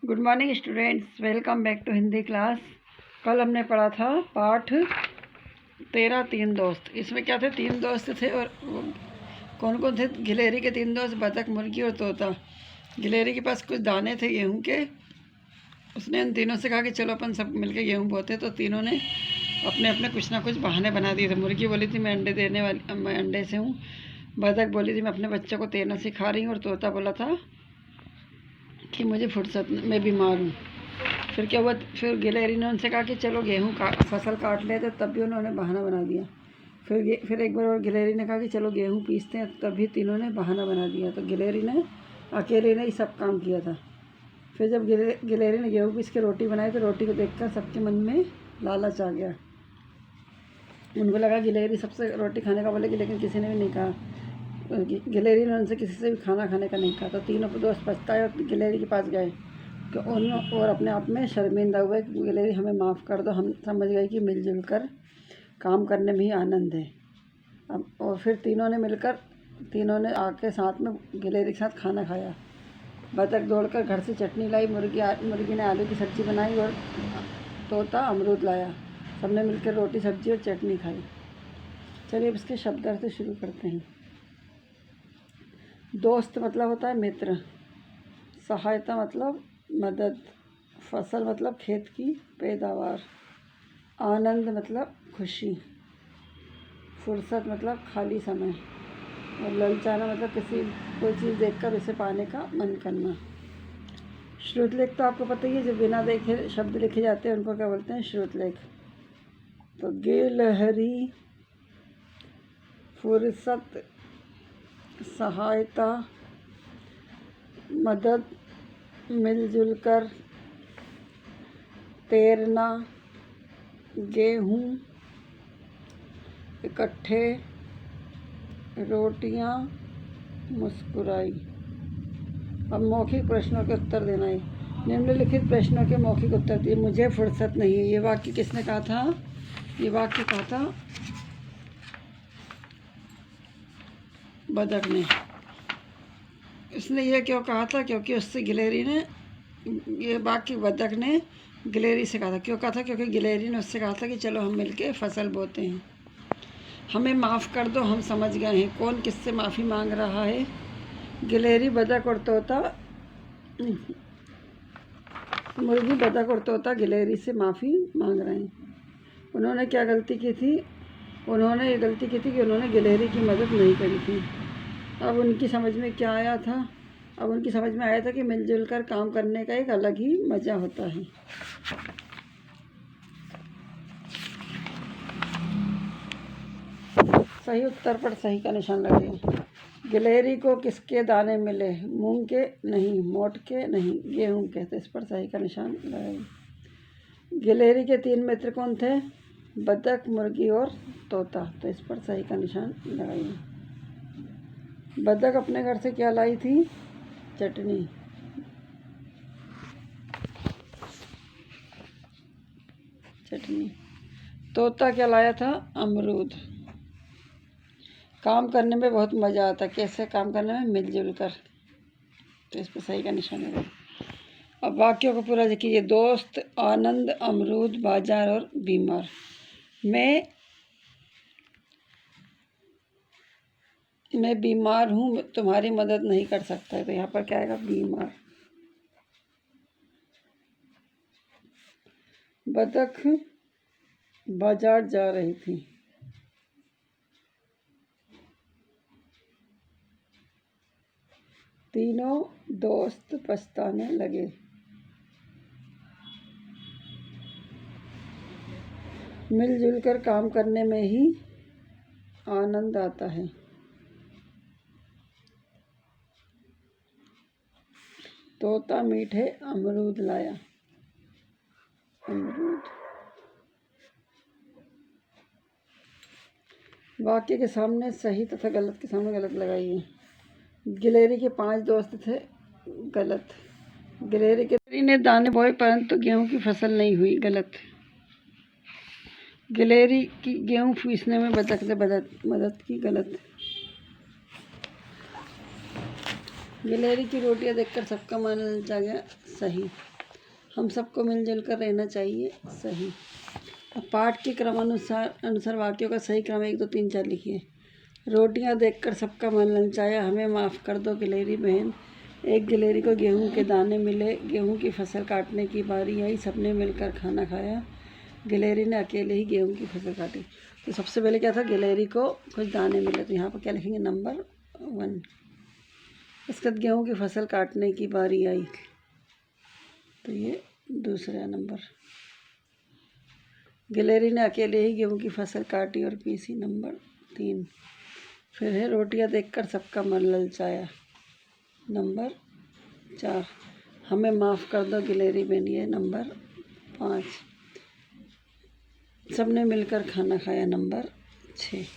Good morning students, welcome back to Hindi class. कल हमने पढ़ा था पाठ 13 तीन दोस्त। इसमें क्या थे, तीन दोस्त थे और कौन कौन थे? गिलहरी के तीन दोस्त, बतख, मुर्गी और तोता। गिलहरी के पास कुछ दाने थे गेहूं के। उसने उन तीनों से कहा कि चलो अपन सब मिलकर गेहूं बोते। तो तीनों ने अपने अपने कुछ ना कुछ बहाने बना दिए थे। मुर्गी बोली थी मैं अंडे देने वाली, मैं अंडे से हूँ। बतख बोली थी मैं अपने बच्चों को तैरना सिखा रही हूँ। और तोता बोला था कि मुझे फुर्सत, मैं बीमार हूँ। फिर क्या हुआ, फिर गिलहरी ने उनसे कहा कि चलो गेहूँ फसल काट लेते, तब भी उन्होंने बहाना बना दिया। फिर एक बार और गिलहरी ने कहा कि चलो गेहूँ पीसते हैं, तब भी तीनों ने बहाना बना दिया। तो गिलहरी ने अकेले ने ही सब काम किया था। फिर जब गिलहरी ने गेहूँ पीस के रोटी बनाई तो रोटी को देखकर सबके मन में लालच आ गया। उनको लगा गिलहरी सबसे रोटी खाने का बोलेगी, लेकिन किसी ने भी नहीं कहा। गिलहरी ने उनसे किसी से भी खाना खाने का नहीं कहा। तो तीनों दोस्त पछताए और गिलहरी के पास गए कि और अपने आप में शर्मिंदा हुए कि गिलहरी हमें माफ़ कर दो, हम समझ गए कि मिलजुल कर काम करने में ही आनंद है। अब और फिर तीनों ने आके साथ में गिलहरी के साथ खाना खाया। बतख दौड़कर घर से चटनी लाई, मुर्गी ने आलू की सब्ज़ी बनाई और तोता अमरूद लाया। सबने मिलकर रोटी सब्ज़ी और चटनी खाई। चलिए अब इसके शब्द अर्थ शुरू करते हैं। दोस्त मतलब होता है मित्र, सहायता मतलब मदद, फसल मतलब खेत की पैदावार, आनंद मतलब खुशी, फुर्सत मतलब खाली समय, और ललचाना मतलब कोई चीज़ देखकर उसे पाने का मन करना। श्रुतलेख तो आपको पता ही है, जो बिना देखे शब्द लिखे जाते हैं उनको क्या बोलते हैं? श्रुतलेख। तो गिलहरी, फुर्सत, सहायता, मदद, मिलजुल कर, तैरना, गेहूँ, इकट्ठे, रोटियाँ, मुस्कुराई। अब मौखिक प्रश्नों के उत्तर देना है। निम्नलिखित प्रश्नों के मौखिक उत्तर दिए। मुझे फुर्सत नहीं है, ये वाक्य किसने कहा था? ये वाक्य कहा था बतख ने। इसने ये क्यों कहा था? क्योंकि उससे गिलहरी ने, ये वाक्य बतख ने गिलहरी से कहा था। क्यों कहा था? क्योंकि गिलहरी ने उससे कहा था कि चलो हम मिलके फसल बोते हैं, हमें माफ़ कर दो, हम समझ गए हैं। कौन किससे माफ़ी मांग रहा है? गिलहरी, बतख और तोता। मुर्गी, बतख और तोता गिलहरी से माफ़ी मांग रहे हैं। उन्होंने क्या गलती की थी? उन्होंने ये गलती की थी कि उन्होंने गिलहरी की मदद नहीं करी थी। अब उनकी समझ में क्या आया था? अब उनकी समझ में आया था कि मिलजुल कर काम करने का एक अलग ही मज़ा होता है। सही उत्तर पर सही का निशान लगाइए। गिलहरी को किसके दाने मिले? मूंग के नहीं, मोट के नहीं, गेहूं के। तो इस पर सही का निशान लगाइए। गिलहरी के तीन मित्र कौन थे? बतख, मुर्गी और तोता। तो इस पर सही का निशान लगाइए। बतख अपने घर से क्या लाई थी? चटनी। तोता क्या लाया था? अमरूद। काम करने में बहुत मज़ा आता है। कैसे काम करने में? मिलजुल कर। तो इस पर सही का निशान है। अब वाक्यों को पूरा देखिए। दोस्त, आनंद, अमरूद, बाजार और बीमार। मैं बीमार हूँ, तुम्हारी मदद नहीं कर सकता। तो यहाँ पर क्या आएगा? बीमार। बतख बाजार जा रही थी। तीनों दोस्त पछताने लगे। मिलजुल कर काम करने में ही आनंद आता है। तोता मीठे अमरूद लाया। अमरूद। वाक्य के सामने सही तथा गलत के सामने गलत लगाइए। गिलहरी के 5 दोस्त थे। गलत। गिलहरी ने दाने बोए परंतु गेहूं की फसल नहीं हुई। गलत। गिलहरी की गेहूं पीसने में बतख ने मदद की। गलत। गिलहरी की रोटियां देखकर सबका मन ललचा गया। सही। हम सबको मिलजुल कर रहना चाहिए, सही। अब पाठ के अनुसार वाक्यों का सही क्रम 1 2 3 4 लिखिए। रोटियां देखकर सबका मन ललचाया, हमें माफ़ कर दो गिलहरी बहन। एक गिलहरी को गेहूं के दाने मिले, गेहूं की फसल काटने की बारी आई, सबने मिलकर खाना खाया। गिलहरी ने अकेले ही गेहूं की फसल काटी। तो सबसे पहले क्या था, गिलहरी को कुछ दाने मिले, तो यहाँ पर क्या लिखेंगे, नंबर 1। इसके बाद गेहूं की फसल काटने की बारी आई, तो ये दूसरा नंबर। गिलहरी ने अकेले ही गेहूं की फसल काटी और पीसी, नंबर 3। फिर है रोटियां देखकर सबका मन ललचाया, नंबर 4। हमें माफ़ कर दो गिलहरी बहन, ये नंबर 5। सबने मिलकर खाना खाया, नंबर 6।